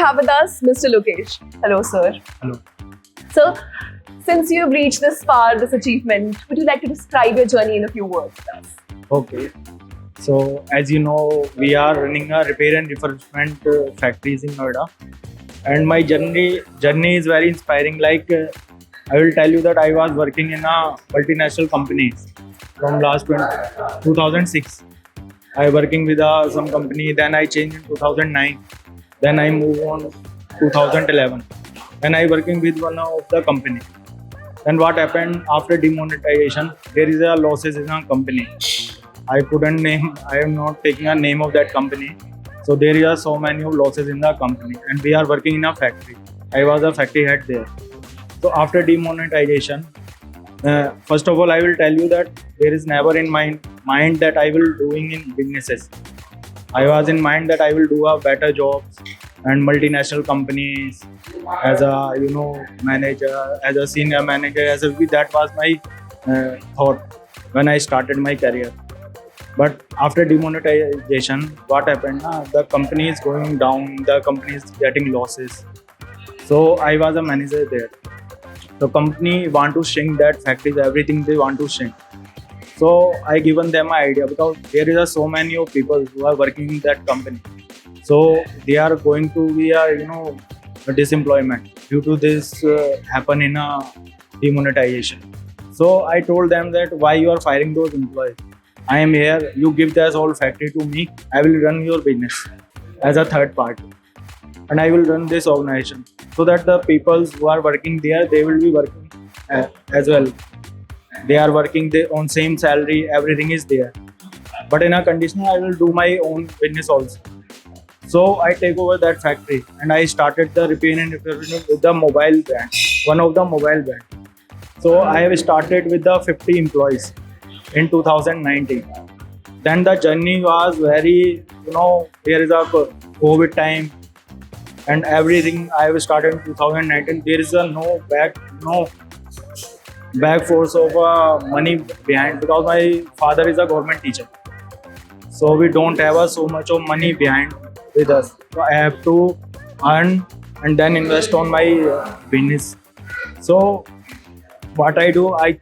have with us Mr. Lokesh. Hello, sir. Hello. So, since you've reached this far, this achievement, would you like to describe your journey in a few words with us? Okay. So, as you know, we are running a repair and refurbishment factories in Noida, and my journey is very inspiring. I will tell you that I was working in a multinational companies from last 2006. I working with some company. Then I changed in 2009. Then I moved on 2011. Then I working with one of the company. Then what happened after demonetization? There is a losses in a company. I couldn't name. I am not taking a name of that company. So there are so many losses in the company, and we are working in a factory. I was a factory head there. So after demonetization, first of all, I will tell you that there is never in my mind that I will doing in businesses. I was in mind that I will do a better jobs and multinational companies as a manager, as a senior manager, that was my thought when I started my career. But after demonetization, what happened? The company is going down. The company is getting losses. So I was a manager there. The company want to shrink that factories, everything they want to shrink. So I given them an idea because there is so many of people who are working in that company. So they are going to be a disemployment due to this happen in a demonetization. So I told them that why you are firing those employees? I am here. You give this whole factory to me. I will run your business as a third party, and I will run this organization so that the people who are working there, they will be working as well. They are working on same salary. Everything is there, but in a condition, I will do my own business also. So I take over that factory and I started the repair and refurbishment with the mobile brand, one of the mobile brand. So I have started with the 50 employees in 2019. Then the journey was very, there is a COVID time and everything. I have started in 2019. There is a no back force of money behind because my father is a government teacher. So we don't have so much of money behind with us. So I have to earn and then invest on my business. So what I do, I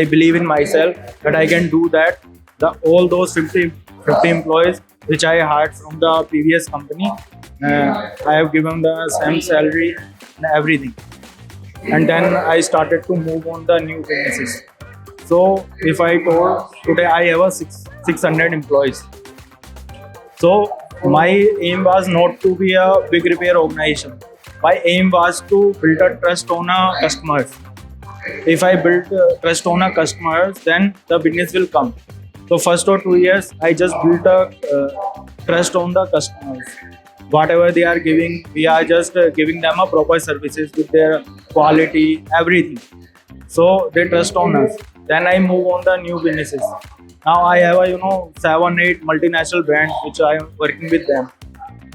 believe in myself that I can do that. All those 50 employees which I hired from the previous company, I have given the same salary and everything. And then I started to move on the new businesses. So if I told today I have a 600 employees. So my aim was not to be a big repair organization. My aim was to build a trust on our customers. If I build trust on our customers, then the business will come. So first or 2 years, I just built a trust on the customers. Whatever they are giving, we are just giving them a proper services with their quality, everything. So they trust on us. Then I move on the new businesses. Now I have a 7-8 multinational brands which I am working with them.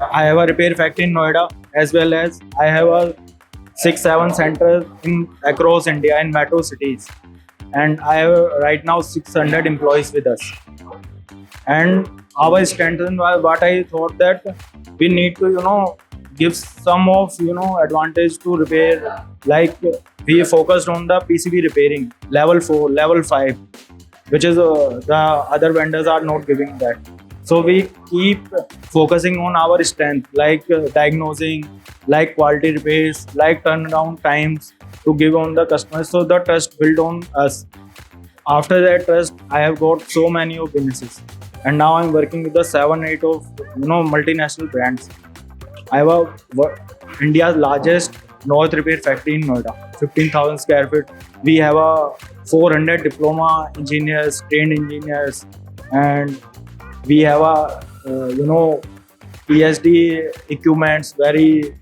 I have a repair factory in Noida as well as I have a 6-7 centers across India in metro cities, and I have right now 600 employees with us. And our strength was what I thought that we need to give some of advantage to repair. Like we focused on the PCB repairing level 4, level 5, which is the other vendors are not giving that. So we keep focusing on our strength, like diagnosing, like quality repairs, like turnaround times to give on the customers. So the trust built on us. After that trust, I have got so many of businesses, and now I'm working with the 7-8 of multinational brands. I have India's largest North repair factory in Noida, 15,000 square feet. We have a 400 diploma engineers, trained engineers, and we have a PSD equipments, very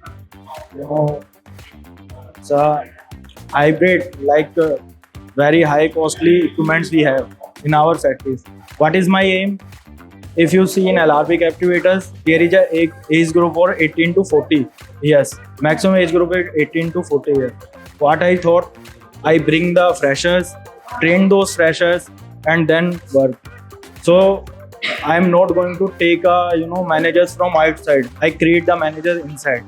it's a hybrid, like very high costly equipments we have in our factories. What is my aim? If you see in LRP captivators, there is a age group for 18 to 40 years. Maximum age group is 18 to 40 years. What I thought, I bring the freshers, train those freshers, and then work. So I am not going to take managers from outside. I create the managers inside.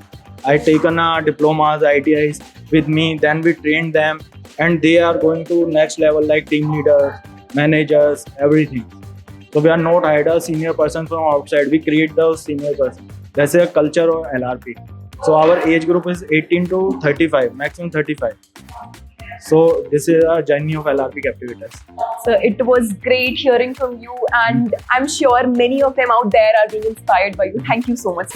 I taken diplomas, ITIs with me. Then we trained them, and they are going to next level like team leaders, managers, everything. So we are not hired a senior person from outside. We create those senior person. That's a culture of LRP. So our age group is 18 to 35, maximum 35. So this is a journey of LRP Captivators. So it was great hearing from you, and I'm sure many of them out there are being inspired by you. Thank you so much.